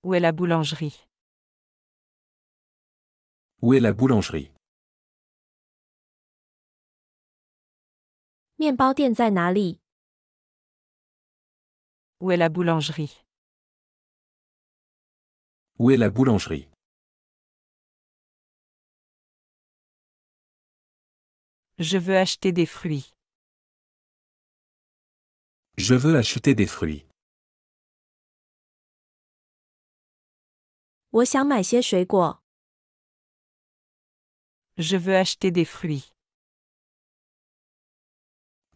Où est la boulangerie? Où est la boulangerie? 面包店在哪里？ Où est la boulangerie? Où est la boulangerie? Je veux acheter des fruits. Je veux acheter des fruits. 我想买些水果。 Je veux acheter des fruits.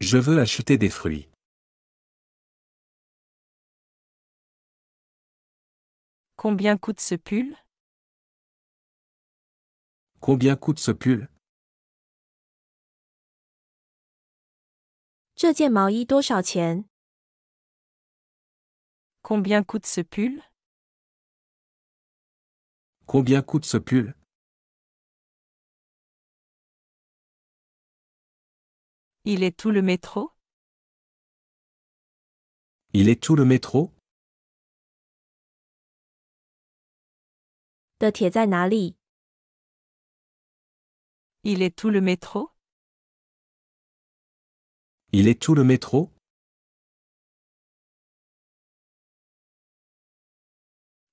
Je veux acheter des fruits. Combien coûte ce pull? Combien coûte ce pull? 这件毛衣多少钱？ Combien coûte ce pull? Combien coûte ce pull? Il est où le métro? Il est où le métro? 的铁在哪里？ Il est où le métro? Il est où le métro?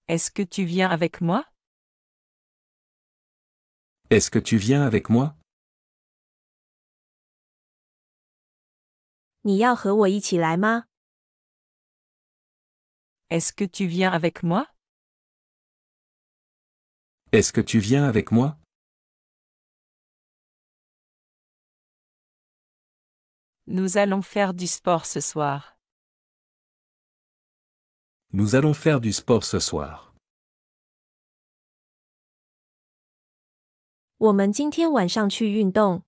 Est-ce que tu viens avec moi? Est-ce que tu viens avec moi? 你要和我一起来吗？ Est-ce que tu viens avec moi? Est-ce que tu viens avec moi? Nous allons faire du sport ce soir. Nous allons faire du sport ce soir. 我们今天晚上去运动。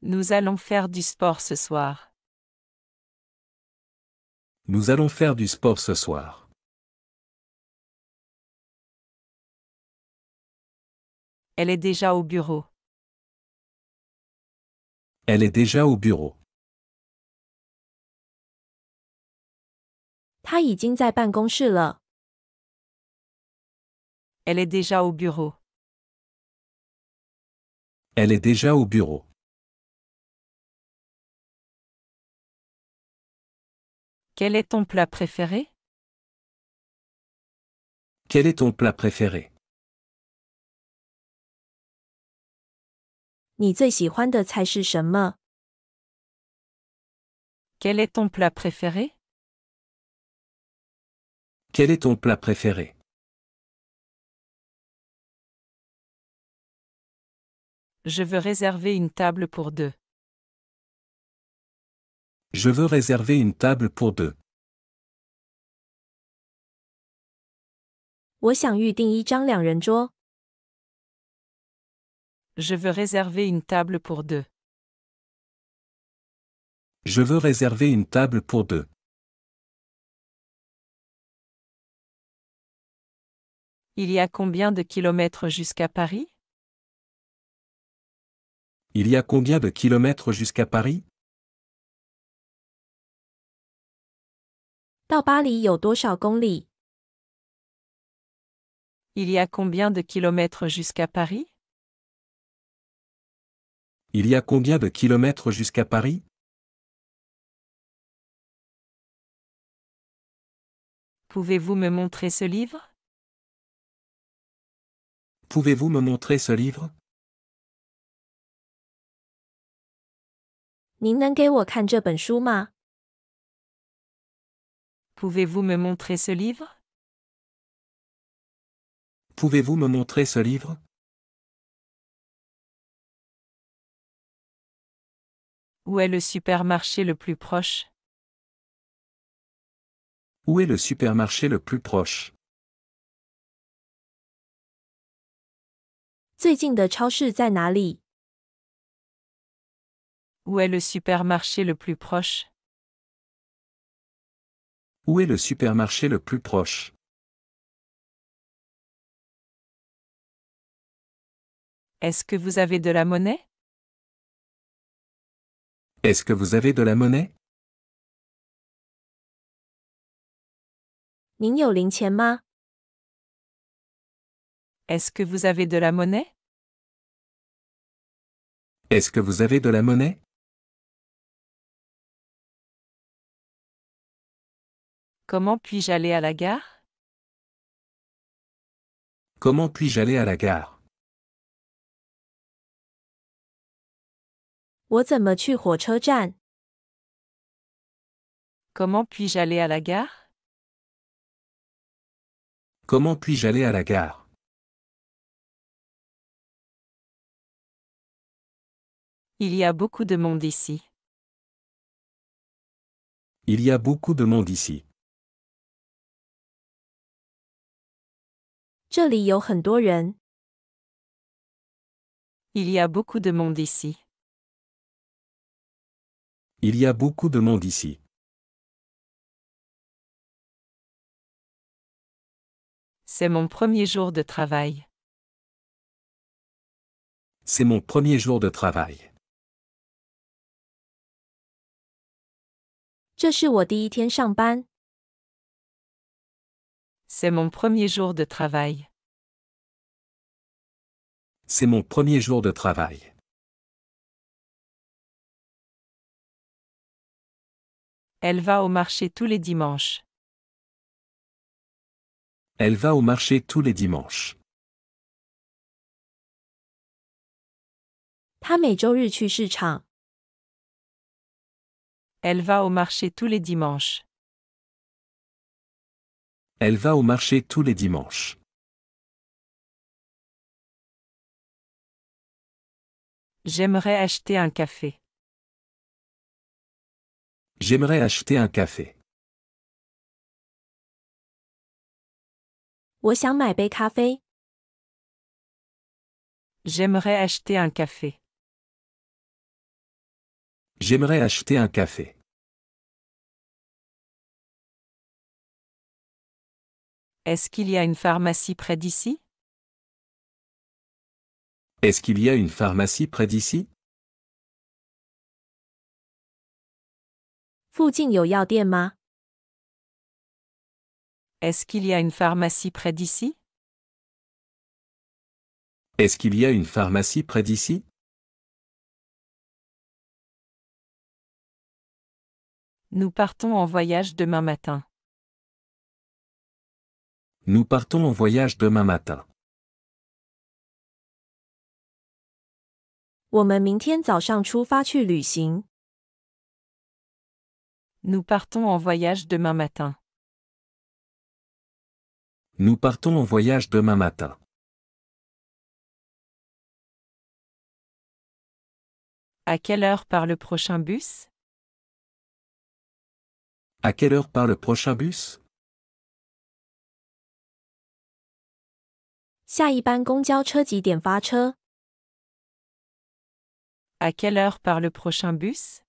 Nous allons faire du sport ce soir. Nous allons faire du sport ce soir. Elle est déjà au bureau. Elle est déjà au bureau. 他已经在办公室了。 Elle est déjà au bureau. Elle est déjà au bureau. Quel est ton plat préféré? Quel est ton plat préféré? 你最喜欢的菜是什么？ Quel est ton plat préféré? Quel est ton plat préféré? Je veux réserver une table pour deux. Je veux réserver une table pour deux. 我想预订一张两人桌。 Je veux réserver une table pour deux. Je veux réserver une table pour deux. Il y a combien de kilomètres jusqu'à Paris? Il y a combien de kilomètres jusqu'à Paris? 到巴黎有多少公里？ Il y a combien de kilomètres jusqu'à Paris? Il y a combien de kilomètres jusqu'à Paris? Pouvez-vous me montrer ce livre? Pouvez-vous me montrer ce livre? 您能给我看这本书吗？ Pouvez-vous me montrer ce livre? Pouvez-vous me montrer ce livre? Où est le supermarché le plus proche? Où est le supermarché le plus proche? 最近的超市在哪里？ Où est le supermarché le plus proche? Où est le supermarché le plus proche? Est-ce que vous avez de la monnaie? Est-ce que vous avez de la monnaie? 你能给我看这本书吗？ Est-ce que vous avez de la monnaie? 您有零钱吗？ Est-ce que vous avez de la monnaie? Est-ce que vous avez de la monnaie? Comment puis-je aller à la gare? Comment puis-je aller à la gare? 我怎么去火车站？ Comment puis-je aller à la gare? Comment puis-je aller à la gare? Il y a beaucoup de monde ici. Il y a beaucoup de monde ici. 这里有很多人。 Il y a beaucoup de monde ici. Il y a beaucoup de monde ici. C'est mon premier jour de travail. C'est mon premier jour de travail. 这是我第一天上班。 C'est mon premier jour de travail. C'est mon premier jour de travail. Elle va au marché tous les dimanches. Elle va au marché tous les dimanches. 他每周日去市场。 Elle va au marché tous les dimanches. Elle va au marché tous les dimanches. J'aimerais acheter un café. J'aimerais acheter un café. 我想买杯咖啡。 J'aimerais acheter un café. J'aimerais acheter un café. Est-ce qu'il y a une pharmacie près d'ici? Est-ce qu'il y a une pharmacie près d'ici? 附近有药店吗？ Est-ce qu'il y a une pharmacie près d'ici? Est-ce qu'il y a une pharmacie près d'ici? Nous partons en voyage demain matin. Nous partons en voyage demain matin. 我们明天早上出发去旅行。 Nous partons en voyage demain matin. Nous partons en voyage demain matin. À quelle heure part le prochain bus? À quelle heure part le prochain bus? 下一班公交车几点发车？ À quelle heure part le prochain bus?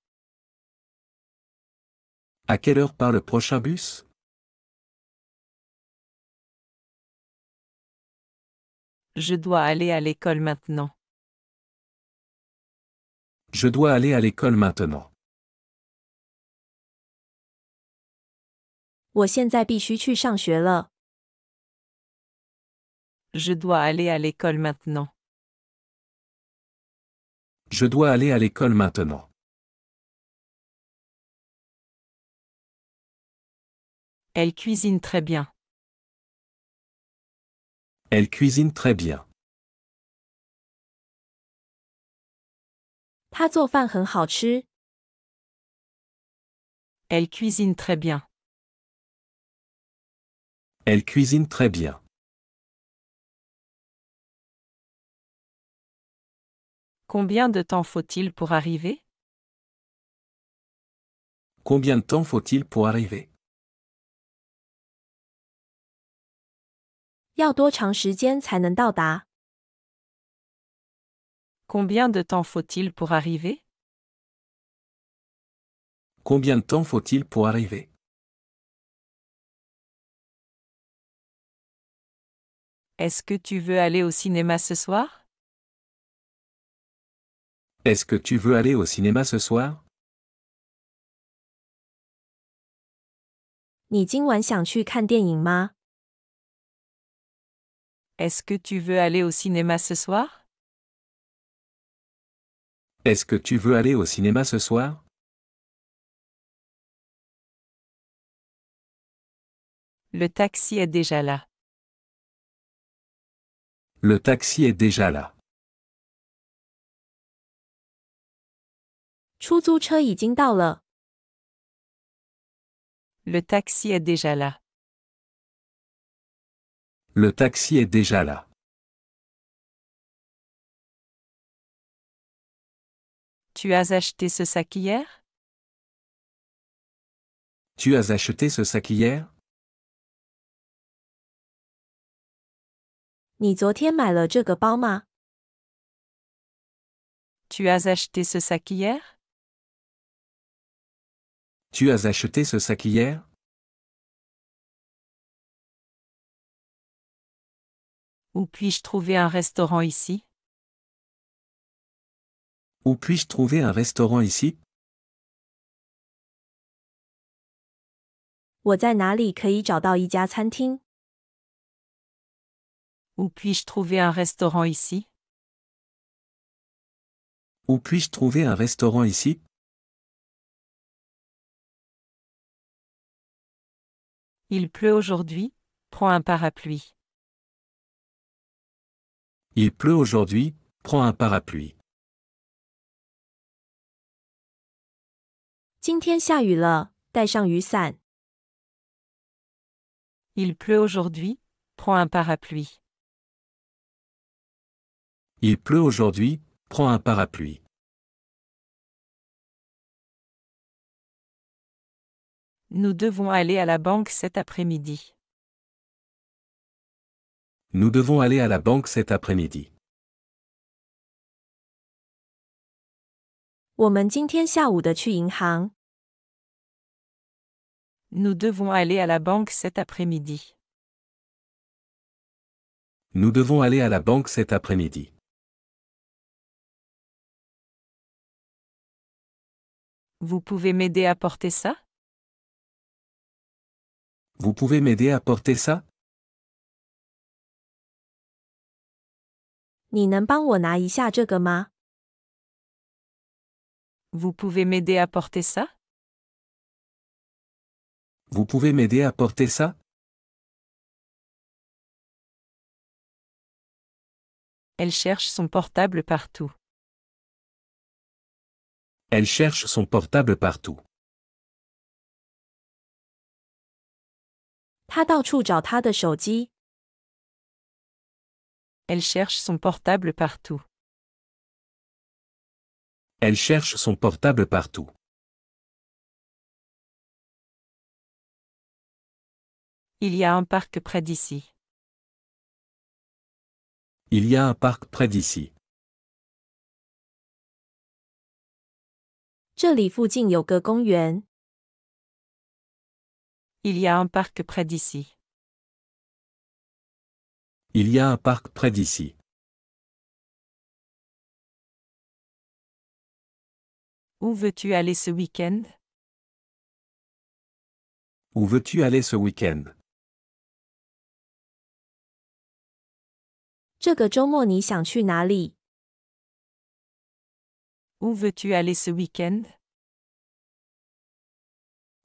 À quelle heure part le prochain bus? Je dois aller à l'école maintenant. Je dois aller à l'école maintenant. 我现在必须去上学了。 Je dois aller à l'école maintenant. Je dois aller à l'école maintenant. Elle cuisine très bien. Elle cuisine très bien. 他做饭很好吃。 Elle cuisine très bien. Elle cuisine très bien. Combien de temps faut-il pour arriver? Combien de temps faut-il pour arriver? 要多长时间才能到达？ Combien de temps faut-il pour arriver? Combien de temps faut-il pour arriver? Est-ce que tu veux aller au cinéma ce soir? Est-ce que tu veux aller au cinéma ce soir? 你今晚想去看电影吗？ Est-ce que tu veux aller au cinéma ce soir? Est-ce que tu veux aller au cinéma ce soir? Le taxi est déjà là. Le taxi est déjà là. 出租车已经到了。Le taxi est déjà là. Le taxi est déjà là. Tu as acheté ce sac hier? Tu as acheté ce sac hier? 你昨天买了这个包吗？ Tu as acheté ce sac hier? Tu as acheté ce sac hier? Où puis-je trouver un restaurant ici? Où puis-je trouver un restaurant ici? 我在哪里可以找到一家餐厅？ Où puis-je trouver un restaurant ici? Où puis-je trouver un restaurant ici? Il pleut aujourd'hui, prends un parapluie. Il pleut aujourd'hui, prends un parapluie. 今天下雨了，带上雨伞。 Il pleut aujourd'hui, prends un parapluie. Il pleut aujourd'hui, prends un parapluie. Nous devons aller à la banque cet après-midi. Nous devons aller à la banque cet après-midi. 我们今天下午的去银行。 Nous devons aller à la banque cet après-midi. Nous devons aller à la banque cet après-midi. Vous pouvez m'aider à porter ça? Vous pouvez m'aider à porter ça? 你能帮我拿一下这个吗？ Vous pouvez m'aider à porter ça? Vous pouvez m'aider à porter ça? Elle cherche son portable partout. Elle cherche son portable partout. 他到处找他的手机。 Elle cherche son portable partout. Elle cherche son portable partout. Il y a un parc près d'ici. Il y a un parc près d'ici. 这里附近有个公园。 Il y a un parc près d'ici. Il y a un parc près d'ici. Où veux-tu aller ce week-end? Où veux-tu aller ce week-end? 这个周末你想去哪里？ Où veux-tu aller ce week-end?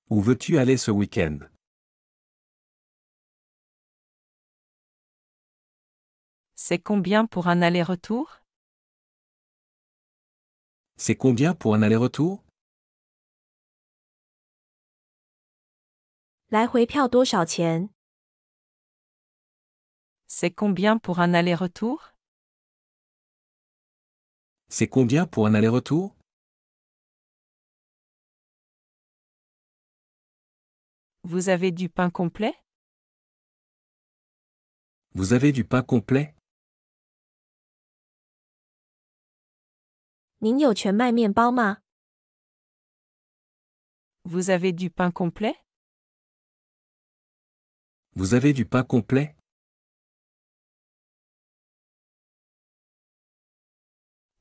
Où veux-tu aller ce week-end? C'est combien pour un aller-retour? C'est combien pour un aller-retour? 来回票多少钱？ C'est combien pour un aller-retour? C'est combien pour un aller-retour? Vous avez du pain complet? Vous avez du pain complet? 您有全麦面包吗？ Vous avez du pain complet? Vous avez du pain complet?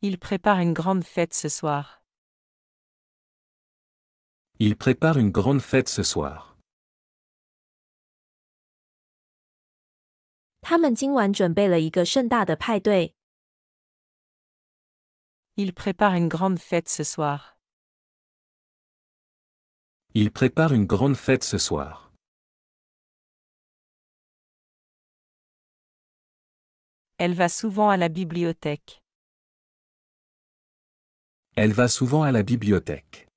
Il prépare une grande fête ce soir. Il prépare une grande fête ce soir. 他们今晚准备了一个盛大的派对。Il prépare une grande fête ce soir. Il prépare une grande fête ce soir. Elle va souvent à la bibliothèque. Elle va souvent à la bibliothèque.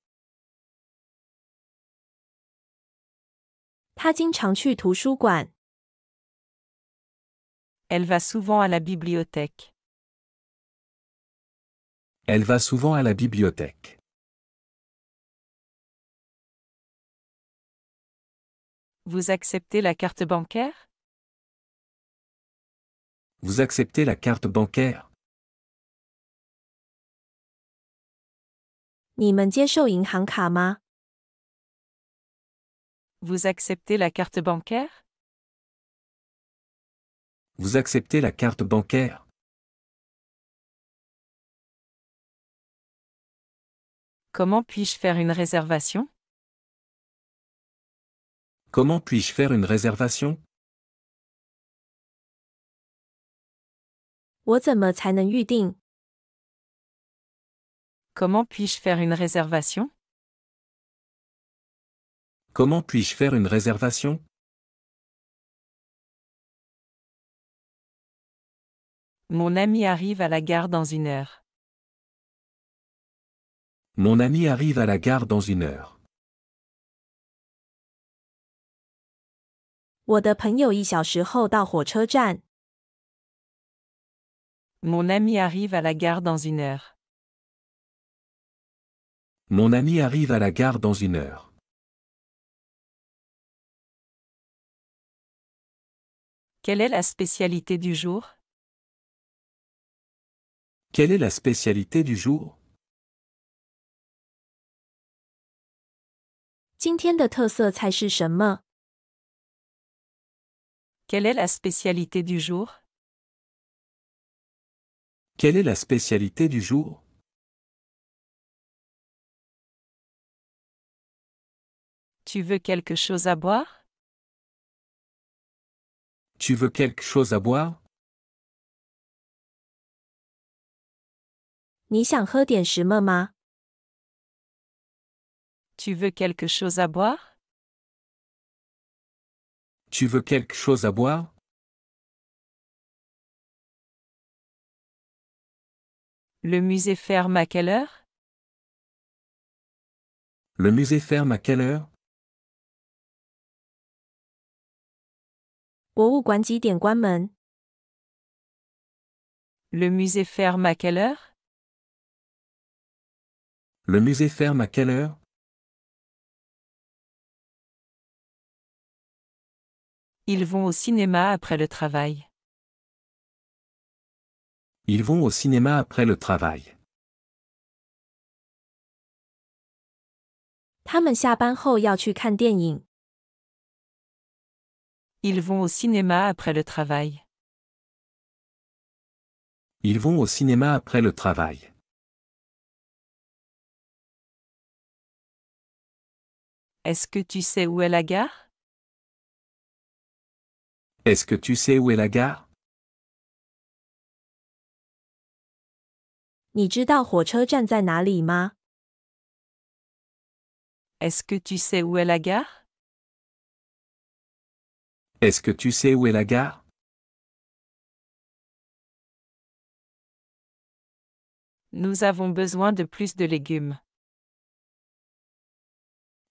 他经常去图书馆。Elle va souvent à la bibliothèque. Elle va souvent à la bibliothèque. Vous acceptez la carte bancaire? Vous acceptez la carte bancaire? 你们接受银行卡吗？ Vous acceptez la carte bancaire? Vous acceptez la carte bancaire? Comment puis-je faire une réservation? Comment puis-je faire une réservation? 我怎么才能预定？ Comment puis-je faire une réservation? Comment puis-je faire une réservation? Mon ami arrive à la gare dans 1 heure. Mon ami arrive à la gare dans 1 heure. 我的朋友1小时后到火车站。 Mon ami arrive à la gare dans 1 heure. Mon ami arrive à la gare dans 1 heure. Quelle est la spécialité du jour? Quelle est la spécialité du jour? 今天的特色菜是什么？ Quelle est la spécialité du jour? Quelle est la spécialité du jour? Tu veux quelque chose à boire? Tu veux quelque chose à boire? 你想喝点什么吗？ Tu veux quelque chose à boire? Tu veux quelque chose à boire? Le musée ferme à quelle heure? Le musée ferme à quelle heure? 博物馆几点关门？ Le musée ferme à quelle heure? Le musée ferme à quelle heure? Ils vont au cinéma après le travail. Ils vont au cinéma après le travail. 他们下班后要去看电影。 Ils vont au cinéma après le travail. Ils vont au cinéma après le travail. Est-ce que tu sais où est la gare? Est-ce que tu sais où est la gare? 你知道火车站在哪里吗？ Est-ce que tu sais où est la gare? Est-ce que tu sais où est la gare? Nous avons besoin de plus de légumes.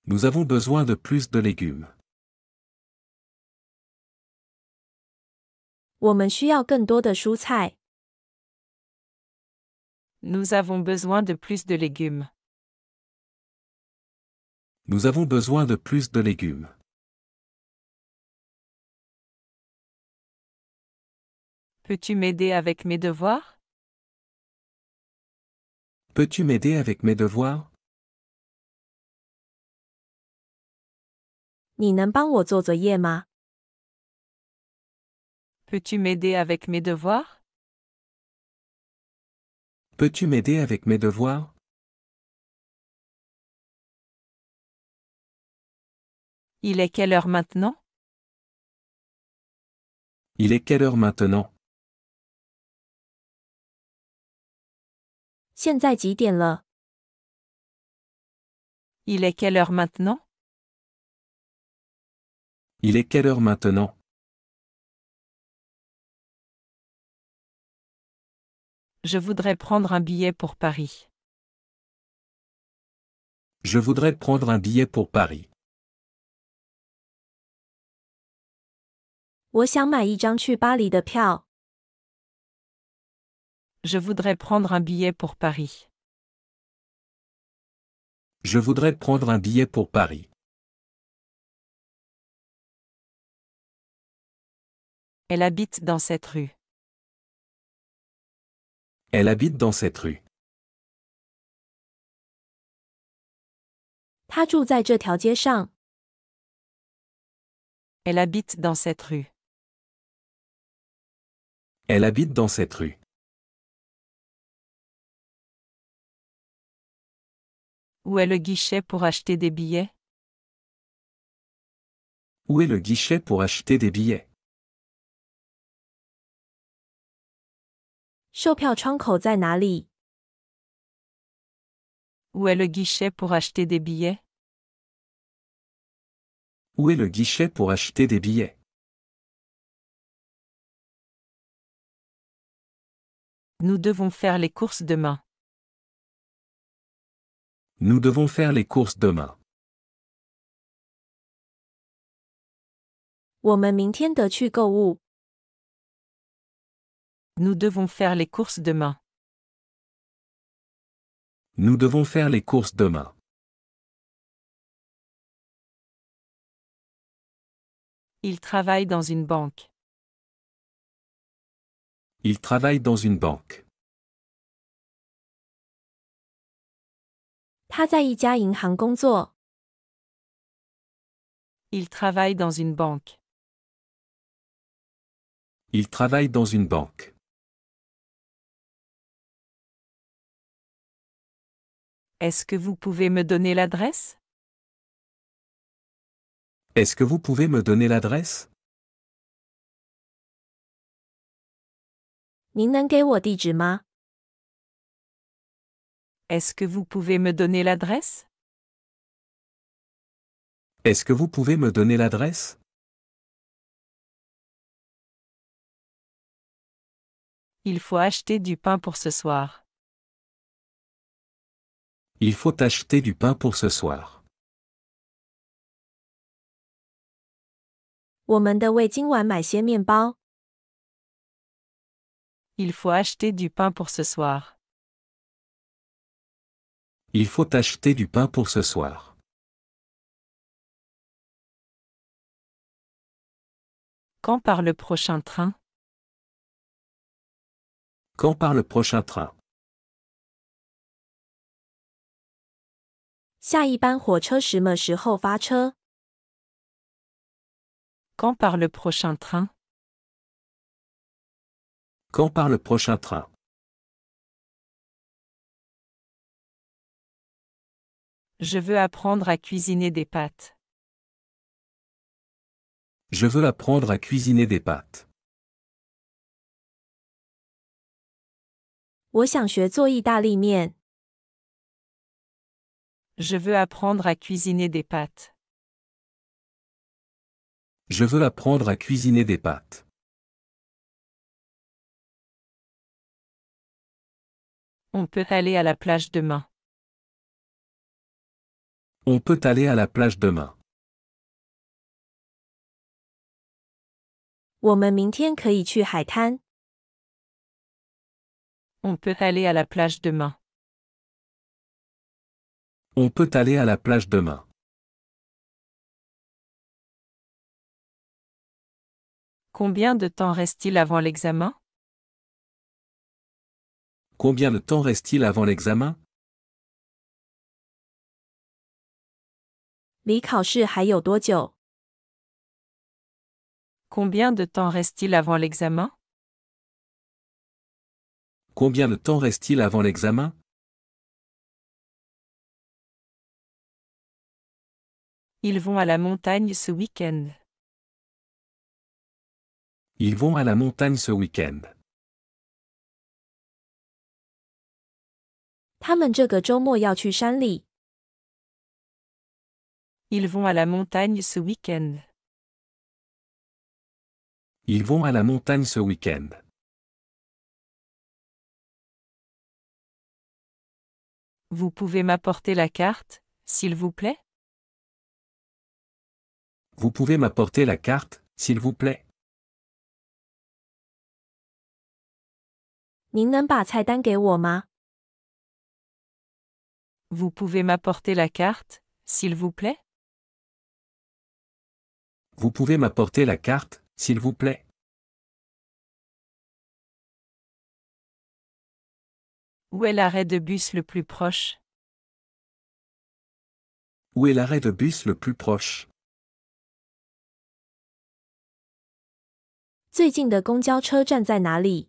Nous avons besoin de plus de légumes. 我们需要更多的蔬菜。 Nous avons besoin de plus de légumes. Nous avons besoin de plus de légumes. Peux-tu m'aider avec mes devoirs? Peux-tu m'aider avec mes devoirs? 你能帮我做作业吗？ Peux-tu m'aider avec mes devoirs? Peux-tu m'aider avec mes devoirs? Il est quelle heure maintenant? Il est quelle heure maintenant? 现在几点了？ Il est quelle heure maintenant? Il est quelle heure maintenant? Je voudrais prendre un billet pour Paris. Je voudrais prendre un billet pour Paris. 我想买一张去巴黎的票。 Je voudrais prendre un billet pour Paris. Je voudrais prendre un billet pour Paris. Elle habite dans cette rue. Elle habite dans cette rue. 他住在这条街上。 Elle habite dans cette rue. Elle habite dans cette rue. Où est le guichet pour acheter des billets? Où est le guichet pour acheter des billets? 售票窗口在哪里？ Où est le guichet pour acheter des billets? Où est le guichet pour acheter des billets? Nous devons faire les courses demain. Nous devons faire les courses demain. 我们明天得去购物。 Nous devons faire les courses demain. Nous devons faire les courses demain. Il travaille dans une banque. Il travaille dans une banque. 他在一家银行工作。 Il travaille dans une banque. Il travaille dans une banque. Est-ce que vous pouvez me donner l'adresse? Est-ce que vous pouvez me donner l'adresse? 您能给我地址吗？ Est-ce que vous pouvez me donner l'adresse? Est-ce que vous pouvez me donner l'adresse? Il faut acheter du pain pour ce soir. Il faut acheter du pain pour ce soir. 我们得为今晚买些面包。 Il faut acheter du pain pour ce soir. Il faut acheter du pain pour ce soir. Quand part le prochain train? Quand part le prochain train? 下一班火车什么时候发车？ Quand part le prochain train? Quand part le prochain train? Je veux apprendre à cuisiner des pâtes. Je veux apprendre à cuisiner des pâtes. 我想学做意大利面。 Je veux apprendre à cuisiner des pâtes. Je veux apprendre à cuisiner des pâtes. On peut aller à la plage demain. On peut aller à la plage demain. 我们明天可以去海滩。 On peut aller à la plage demain. On peut aller à la plage demain. Combien de temps reste-t-il avant l'examen? Combien de temps reste-t-il avant l'examen? 离考试还有多久？ Combien de temps reste-t-il avant l'examen? Combien de temps reste-t-il avant l'examen? Ils vont à la montagne ce week-end. Ils vont à la montagne ce week-end. 他们这个周末要去山里。 Ils vont à la montagne ce week-end. Ils vont à la montagne ce week-end. Vous pouvez m'apporter la carte, s'il vous plaît? Vous pouvez m'apporter la carte, s'il vous plaît? 您能把菜单给我吗？ Vous pouvez m'apporter la carte, s'il vous plaît? Vous pouvez m'apporter la carte, s'il vous plaît? Où est l'arrêt de bus le plus proche? Où est l'arrêt de bus le plus proche? 最近的公交车站在哪里？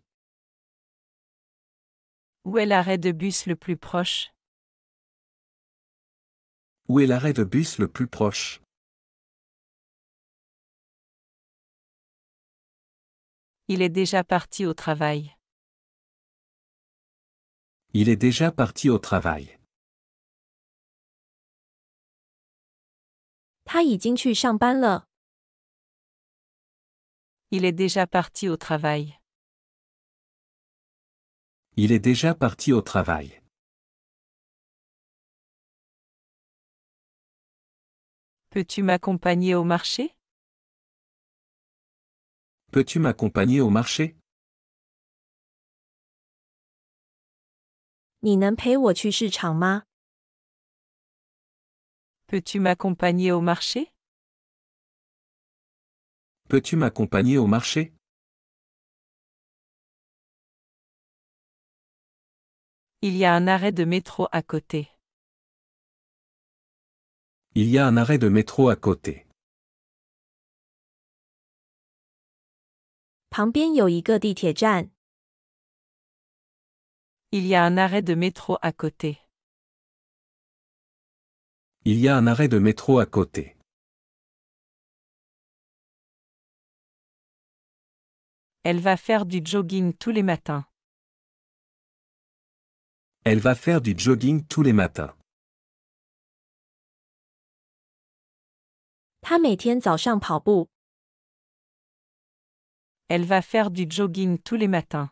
Où est l'arrêt de bus le plus proche? Où est l'arrêt de bus le plus proche? Il est déjà parti au travail. Il est déjà parti au travail. 他已经去上班了。 Il est déjà parti au travail. Il est déjà parti au travail. Peux-tu m'accompagner au marché? Peux-tu m'accompagner au marché? 你能陪我去市场吗？ Peux-tu m'accompagner au marché? Peux-tu m'accompagner au marché? Il y a un arrêt de métro à côté. Il y a un arrêt de métro à côté. 旁边有一个地铁站。 Il y a un arrêt de métro à côté. Il y a un arrêt de métro à côté. Elle va faire du jogging tous les matins. Elle va faire du jogging tous les matins. 他每天早上跑步。 Elle va faire du jogging tous les matins.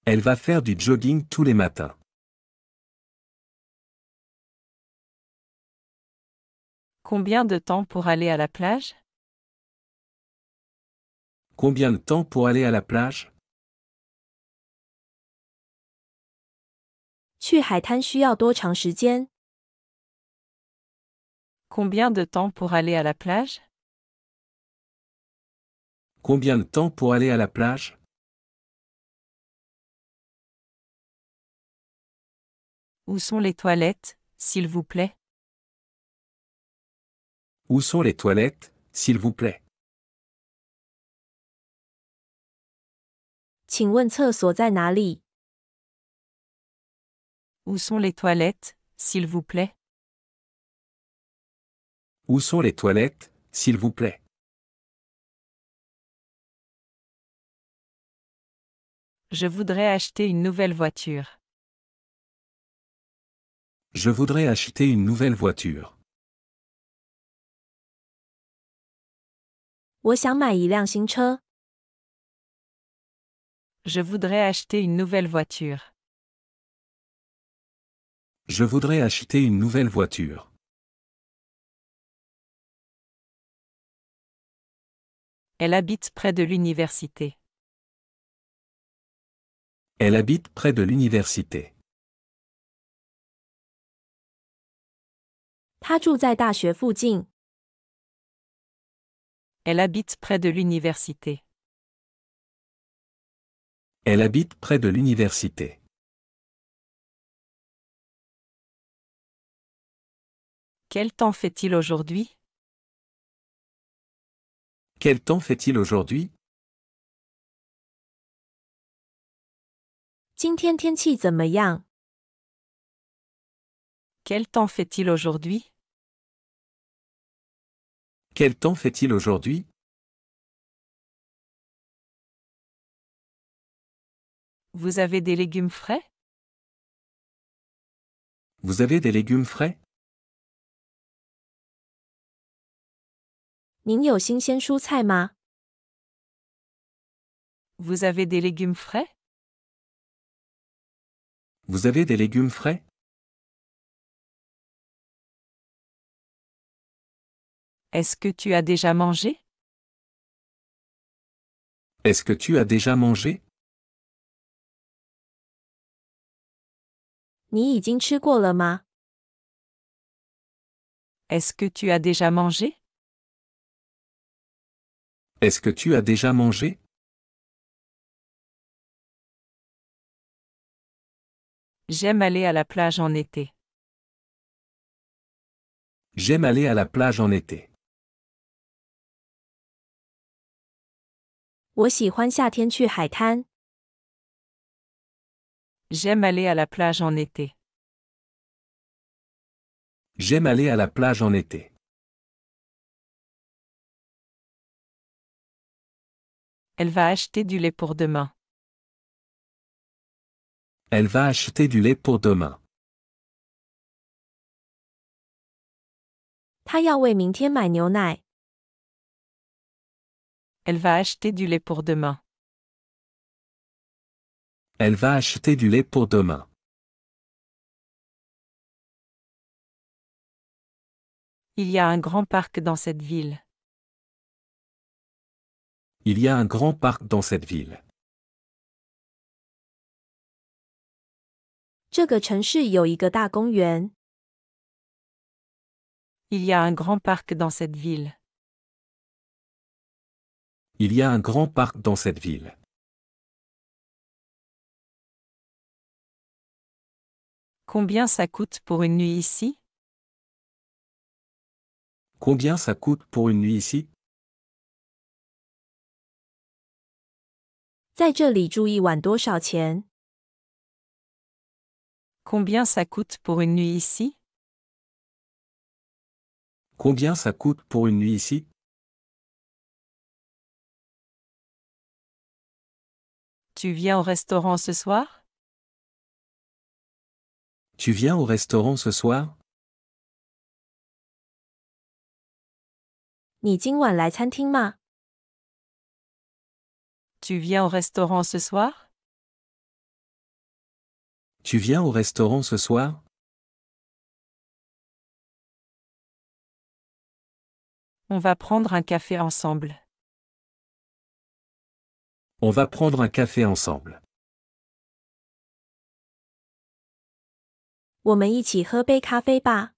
Elle va faire du jogging tous les matins. Combien de temps pour aller à la plage? Combien de temps pour aller à la plage? 去海滩需要多长时间？ Combien de temps pour aller à la plage? Combien de temps pour aller à la plage? Où sont les toilettes, s'il vous plaît? Où sont les toilettes, s'il vous plaît? 请问厕所在哪里？ Où sont les toilettes, s'il vous plaît? Où sont les toilettes, s'il vous plaît? Je voudrais acheter une nouvelle voiture. Je voudrais acheter une nouvelle voiture. 我想买一辆新车。 Je voudrais acheter une nouvelle voiture. Je voudrais acheter une nouvelle voiture. Elle habite près de l'université. Elle habite près de l'université. 他住在大学附近。 Elle habite près de l'université. Elle habite près de l'université. Quel temps fait-il aujourd'hui? Quel temps fait-il aujourd'hui? 今天天气怎么样？ Quel temps fait-il aujourd'hui? Quel temps fait-il aujourd'hui? Vous avez des légumes frais? Vous avez des légumes frais? 您有新鲜蔬菜吗？ Vous avez des légumes frais? Vous avez des légumes frais? Est-ce que tu as déjà mangé? Est-ce que tu as déjà mangé? 你已经吃过了吗？ Est-ce que tu as déjà mangé? Est-ce que tu as déjà mangé? J'aime aller à la plage en été. J'aime aller à la plage en été. 我喜欢夏天去海滩。 J'aime aller à la plage en été. J'aime aller à la plage en été. Elle va acheter du lait pour demain. Elle va acheter du lait pour demain. 她要为明天买牛奶。 Elle va acheter du lait pour demain. Elle va acheter du lait pour demain. Il y a un grand parc dans cette ville. Il y a un grand parc dans cette ville. 这个城市有一个大公园。 Il y a un grand parc dans cette ville. Il y a un grand parc dans cette ville. Combien ça coûte pour une nuit ici? Combien ça coûte pour une nuit ici? 在这里住一晚多少钱？ Combien ça coûte pour une nuit ici? Combien ça coûte pour une nuit ici? Tu viens au restaurant ce soir? Tu viens au restaurant ce soir? 你今晚来餐厅吗？ Tu viens au restaurant ce soir? Tu viens au restaurant ce soir? On va prendre un café ensemble. On va prendre un café ensemble. 我们一起喝杯咖啡吧。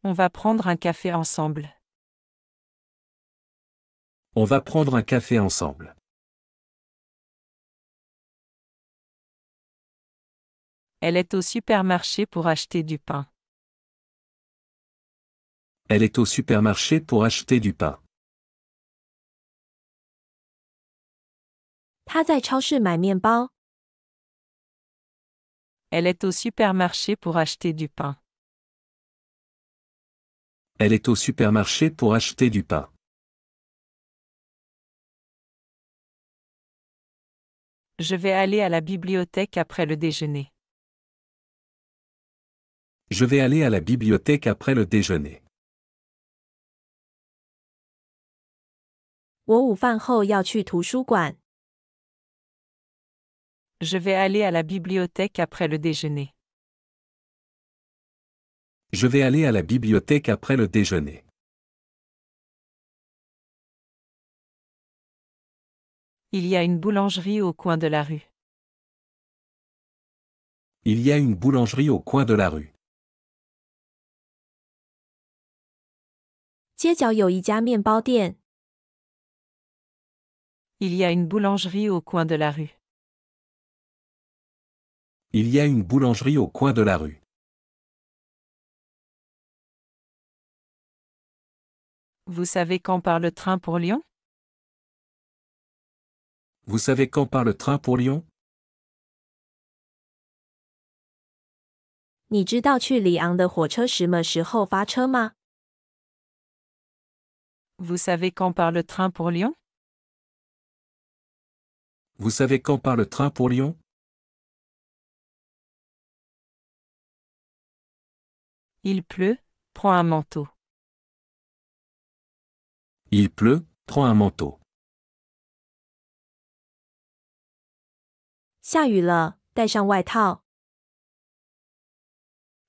On va prendre un café ensemble. On va prendre un café ensemble. Elle est au supermarché pour acheter du pain. Elle est au supermarché pour acheter du pain. 她在超市买面包。 Elle est au supermarché pour acheter du pain. Elle est au supermarché pour acheter du pain. Je vais aller à la bibliothèque après le déjeuner. Je vais aller à la bibliothèque après le déjeuner. 我午饭后要去图书馆。 Je vais aller à la bibliothèque après le déjeuner. Je vais aller à la bibliothèque après le déjeuner. Il y a une boulangerie au coin de la rue. Il y a une boulangerie au coin de la rue. 街角有一家面包店。 Il y a une boulangerie au coin de la rue. Il y a une boulangerie au coin de la rue. Vous savez quand part le train pour Lyon? Vous savez quand part le train pour Lyon? 你知道去里昂的火车什么时候发车吗？ Vous savez quand part le train pour Lyon? Vous savez quand part le train pour Lyon? Il pleut, prends un manteau. Il pleut, prends un manteau. 下雨了，带上外套。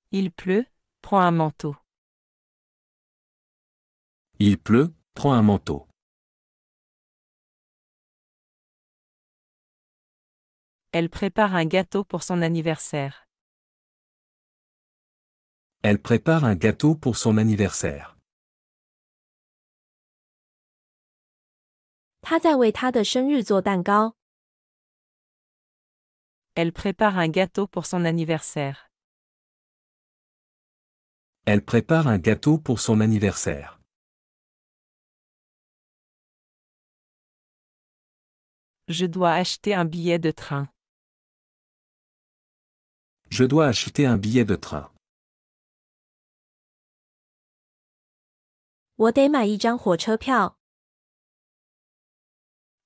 Il pleut, prends un manteau. Il pleut, prends un manteau. Elle prépare un gâteau pour son anniversaire. Elle prépare un gâteau pour son anniversaire. 她在为她的生日做蛋糕。Elle prépare un gâteau pour son anniversaire. Elle prépare un gâteau pour son anniversaire. Je dois acheter un billet de train. Je dois acheter un billet de train. 我得买一张火车票。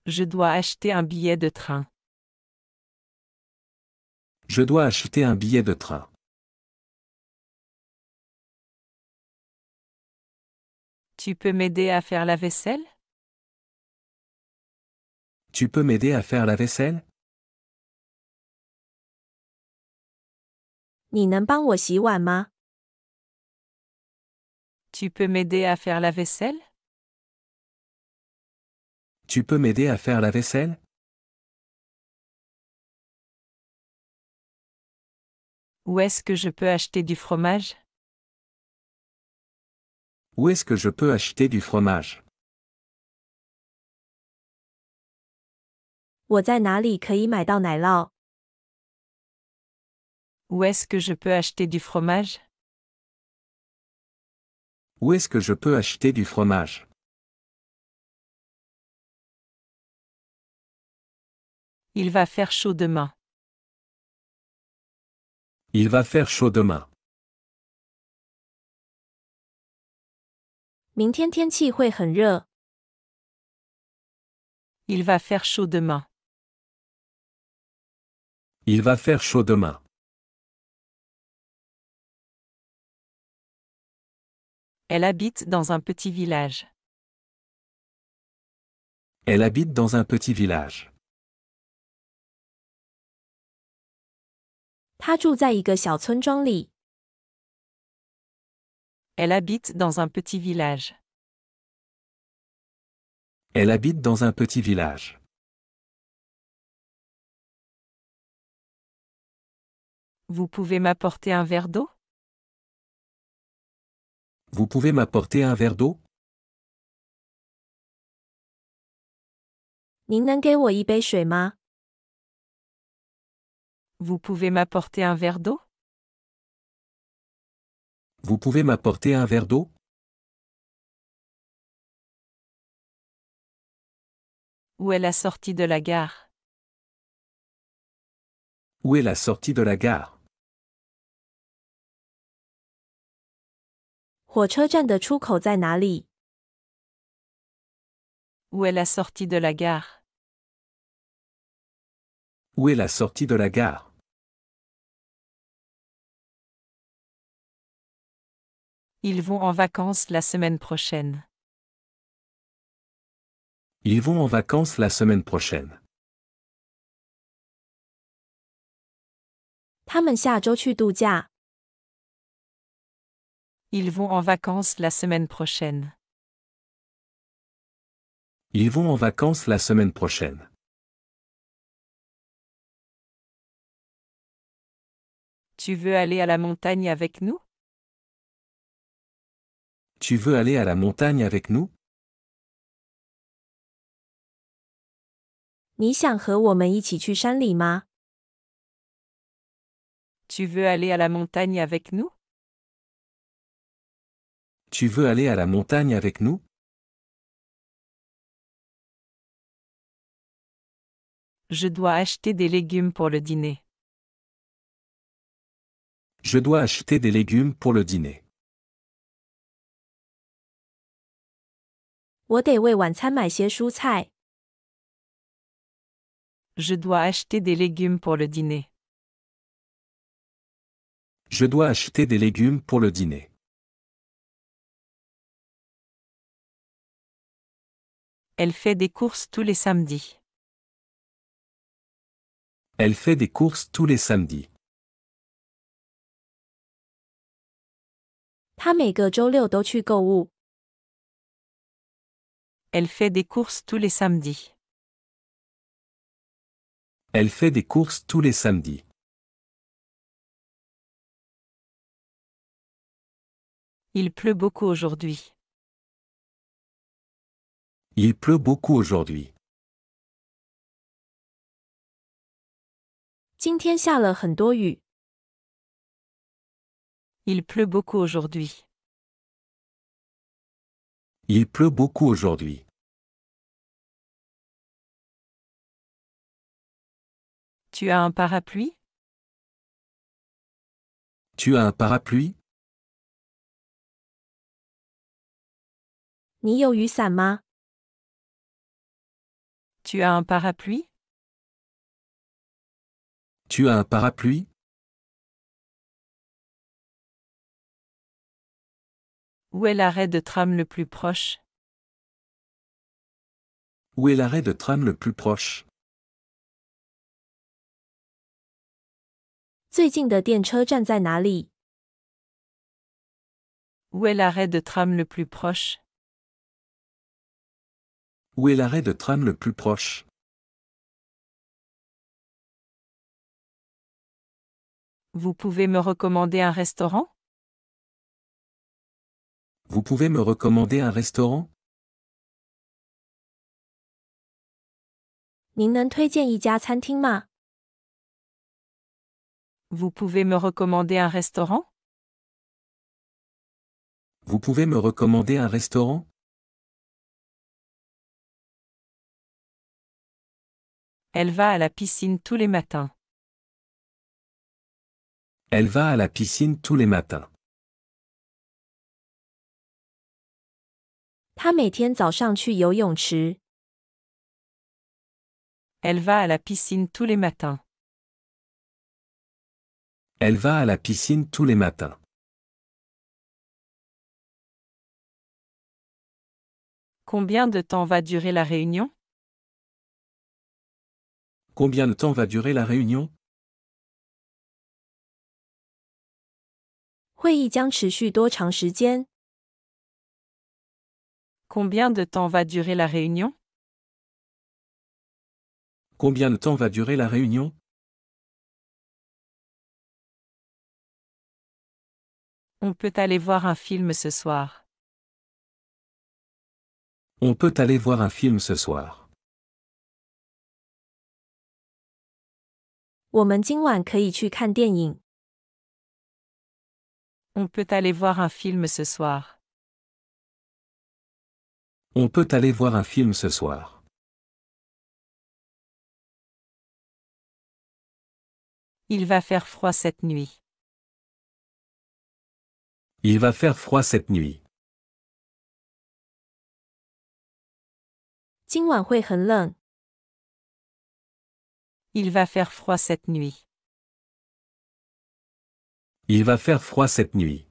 Je dois acheter un billet de train. Je dois acheter un billet de train. Tu peux m'aider à faire la vaisselle? Tu peux m'aider à faire la vaisselle? 你能帮我洗碗吗？ Tu peux m'aider à faire la vaisselle? Tu peux m'aider à faire la vaisselle? Où est-ce que je peux acheter du fromage? Où est-ce que je peux acheter du fromage? 我在哪里可以买到奶酪？ Où est-ce que je peux acheter du fromage? Où est-ce que je peux acheter du fromage? Il va faire chaud demain. Il va faire chaud demain. 明天天气会很热。 Il va faire chaud demain. Il va faire chaud demain. Elle habite dans un petit village. Elle habite dans un petit village. 她住在一个小村庄里。 Elle habite dans un petit village. Elle habite dans un petit village. Vous pouvez m'apporter un verre d'eau? Vous pouvez m'apporter un verre d'eau? 您能给我一杯水吗？ Vous pouvez m'apporter un verre d'eau? Vous pouvez m'apporter un verre d'eau? Où est la sortie de la gare? Où est la sortie de la gare? 火车站的出口在哪里？ Où est la sortie de la gare? Où est la sortie de la gare? Ils vont en vacances la semaine prochaine. Ils vont en vacances la semaine prochaine. 他们下周去度假。 Ils vont en vacances la semaine prochaine. Ils vont en vacances la semaine prochaine. Tu veux aller à la montagne avec nous? Tu veux aller à la montagne avec nous? 你想和我们一起去山里吗？ Tu veux aller à la montagne avec nous? Tu veux aller à la montagne avec nous? Je dois acheter des légumes pour le dîner. Je dois acheter des légumes pour le dîner. 我得为晚餐买些蔬菜。Je dois acheter des légumes pour le dîner. Je dois acheter des légumes pour le dîner. Elle fait des courses tous les samedis. Elle fait des courses tous les samedis. 她每个周六都去购物。Elle fait des courses tous les samedis. Elle fait des courses tous les samedis. Il pleut beaucoup aujourd'hui. Il pleut beaucoup aujourd'hui. 今天下了很多雨。Il pleut beaucoup aujourd'hui. Il pleut beaucoup aujourd'hui. Tu as un parapluie? Tu as un parapluie? 你有雨伞吗？ Tu as un parapluie? Tu as un parapluie? Où est l'arrêt de tram le plus proche? Où est l'arrêt de tram le plus proche? 最近的电车站在哪里？ Où est l'arrêt de tram le plus proche? Où est l'arrêt de tram le plus proche? Vous pouvez me recommander un restaurant? Vous pouvez me recommander un restaurant? 您能推荐一家餐厅吗？ Vous pouvez me recommander un restaurant? Vous pouvez me recommander un restaurant? Elle va à la piscine tous les matins. Elle va à la piscine tous les matins. 她每天早上去游泳池。 Elle va à la piscine tous les matins. Elle va à la piscine tous les matins. Combien de temps va durer la réunion? Combien de temps va durer la réunion? 会议将持续多长时间？ Combien de temps va durer la réunion? Combien de temps va durer la réunion? On peut aller voir un film ce soir. On peut aller voir un film ce soir. 我们今晚可以去看电影。 On peut aller voir un film ce soir. On peut aller voir un film ce soir. Il va faire froid cette nuit. Il va faire froid cette nuit. 今晚会很冷。 Il va faire froid cette nuit. Il va faire froid cette nuit.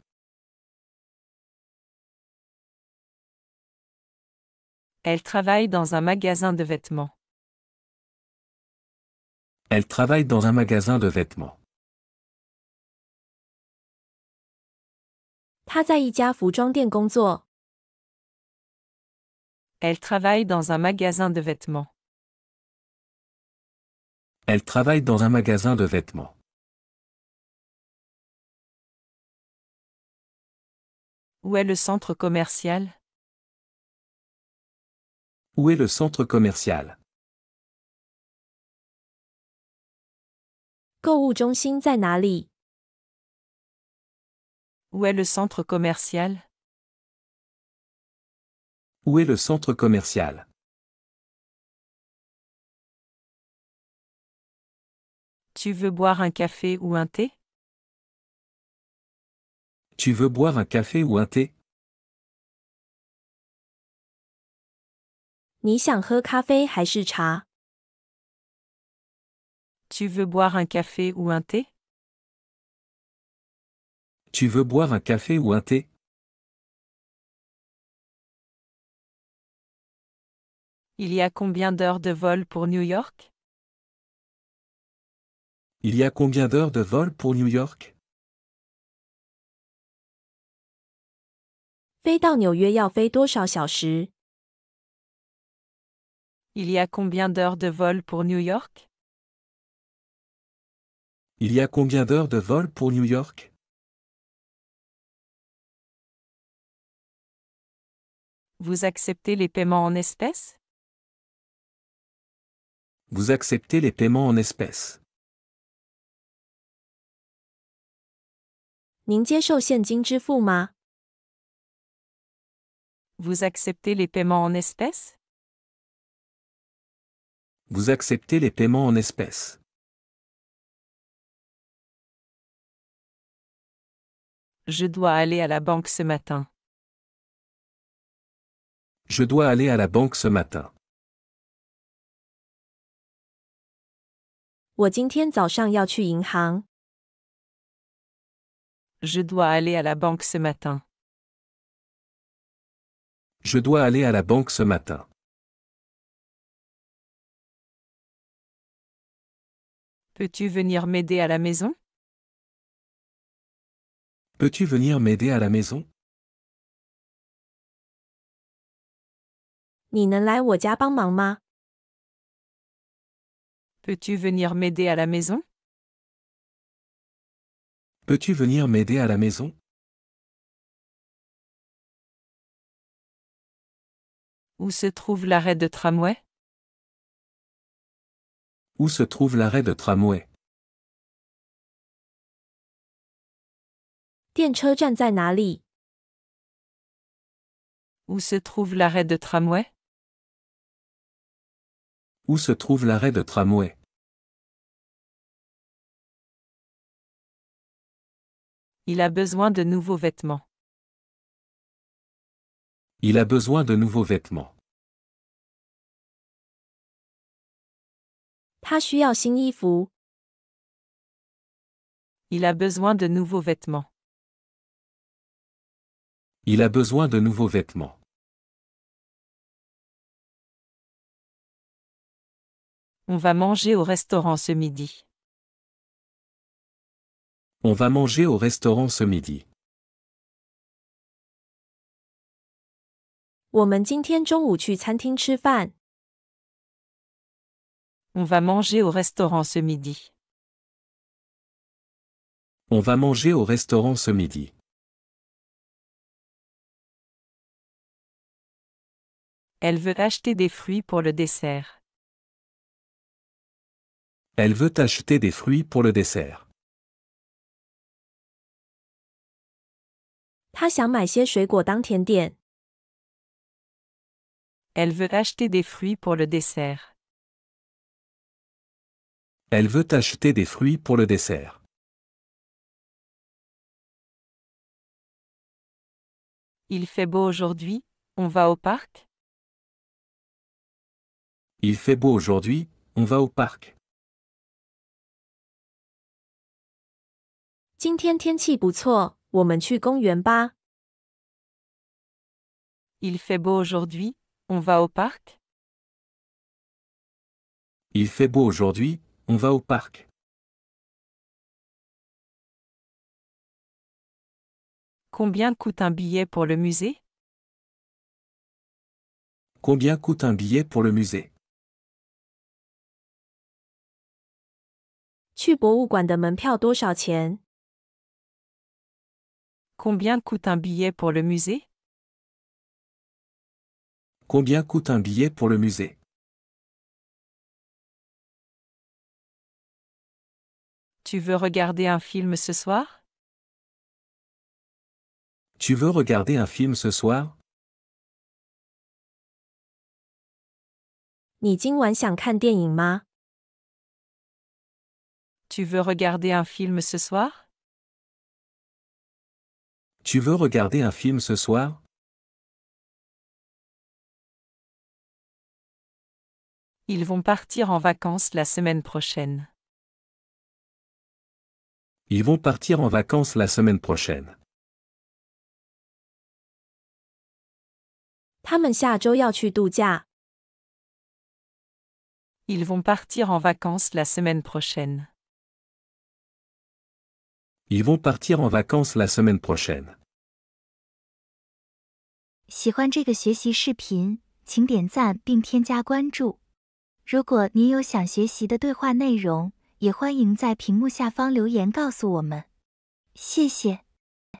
Elle travaille dans un magasin de vêtements. Elle travaille dans un magasin de vêtements. 她在一家服装店工作。 Elle travaille dans un magasin de vêtements. Elle travaille dans un magasin de vêtements. Où est le centre commercial? Où est le centre commercial? 购物中心在哪里？ Où est le centre commercial? Où est le centre commercial? Tu veux boire un café ou un thé? Tu veux boire un café ou un thé? 你想喝咖啡还是茶？ Tu veux boire un café ou un thé? Tu veux boire un café ou un thé? Il y a combien d'heures de vol pour New York? Il y a combien d'heures de vol pour New York? 飞到纽约要飞多少小时？ Il y a combien d'heures de vol pour New York? Il y a combien d'heures de vol pour New York? Vous acceptez les paiements en espèces? Vous acceptez les paiements en espèces? 您接受现金支付吗？ Vous acceptez les paiements en espèces? Vous acceptez les paiements en espèces? Je dois aller à la banque ce matin. Je dois aller à la banque ce matin. 我今天早上要去银行。 Je dois aller à la banque ce matin. Je dois aller à la banque ce matin. Peux-tu venir m'aider à la maison? Peux-tu venir m'aider à la maison? 你能来我家帮忙吗？ Peux-tu venir m'aider à la maison? Peux-tu venir m'aider à la maison? Où se trouve l'arrêt de tramway? Où se trouve l'arrêt de tramway? 电车站在哪里？ Où se trouve l'arrêt de tramway? Où se trouve l'arrêt de tramway? Il a besoin de nouveaux vêtements. Il a besoin de nouveaux vêtements. 他需要新衣服。 Il a besoin de nouveaux vêtements. Il a besoin de nouveaux vêtements. On va manger au restaurant ce midi. On va manger au restaurant ce midi. 我们今天中午去餐厅吃饭。 On va manger au restaurant ce midi. On va manger au restaurant ce midi. Elle veut acheter des fruits pour le dessert. Elle veut acheter des fruits pour le dessert. 他想买些水果当甜点。 Elle veut acheter des fruits pour le dessert. Elle veut acheter des fruits pour le dessert. Il fait beau aujourd'hui, on va au parc? Il fait beau aujourd'hui, on va au parc. 今天天气不错，我们去公园吧。 Il fait beau aujourd'hui, on va au parc? Il fait beau aujourd'hui, on va au parc. Combien coûte un billet pour le musée? Combien coûte un billet pour le musée? 去博物馆的门票多少钱？ Combien coûte un billet pour le musée? Combien coûte un billet pour le musée? Tu veux regarder un film ce soir? Tu veux regarder un film ce soir? 你今晚想看电影吗？ Tu veux regarder un film ce soir? Tu veux regarder un film ce soir? Ils vont partir en vacances la semaine prochaine. Ils vont partir en vacances la semaine prochaine. 他们下周要去度假。 Ils vont partir en vacances la semaine prochaine. Ils vont partir en vacances la semaine prochaine. 喜欢这个学习视频，请点赞并添加关注。如果您有想学习的对话内容，也欢迎在屏幕下方留言告诉我们。谢谢。